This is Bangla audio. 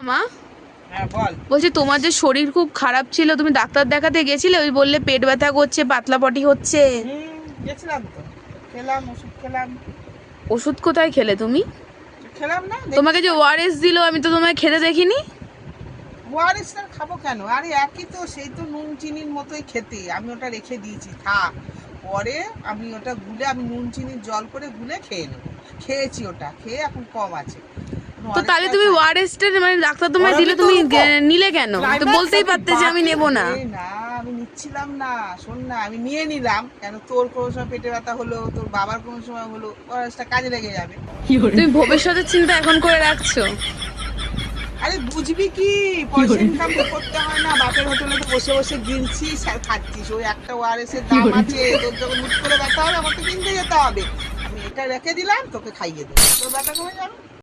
মা হ্যাঁ বল। বলছি তোমার যে শরীর খুব খারাপ ছিল, তুমি ডাক্তার দেখাতে গেছিলে? ওই বললে পেট ব্যথা করছে, পাতলা পটি হচ্ছে। গেছিলাম তো, খেলাম ওষুধ খেলাম। ওষুধ কোথায় খেলে তুমি? খেলাম না। তোমাকে যে ওআরএস দিল, আমি তো তোমায় খেতে দেখিনি। ওআরএস খাবো কেন? আরে একই তো, সেই তো নুন চিনির মতোই খেতে। আমি ওটা রেখে দিয়েছি, থাক। পরে আমি ওটা গুলে, আমি নুন চিনির জল করে গুলে খেয়ে নেবো। খেয়েছি, ওটা খেয়ে এখন কম আছে। তো তাহলে তুমি ওআরএস টা মানে ডাক্তার তোমায় দিলে, তুমি নিলে কেন? তো বলতেই পারতে যে আমি নেব না। না, আমি নিচ্ছিলাম না। শোন না, আমি নিয়ে নিলাম কেন? তোর কোনো সময় পেটে ব্যথা হলো, তোর বাবার কোনো সময় হলো, ওআরএসটা কাজে লেগে যাবে। তুমি ভবিষ্যতের চিন্তা এখন করে রাখছো? আরে বুঝবি কি, পয়সা ইনকাম তো করতে হয় না? বাপের হোটেলে তো বসে বসে গিলছিস আর খাচ্ছিস। ওই একটা ওআরএস এর দাম আছে, তোর যখন মুখ করে ব্যথা হবে আমাকে কিনতে যেতে হবে। আমি এটা রেখে দিলাম, তোকে খাইয়ে দেবো, তোর ব্যথা কমে যাবে।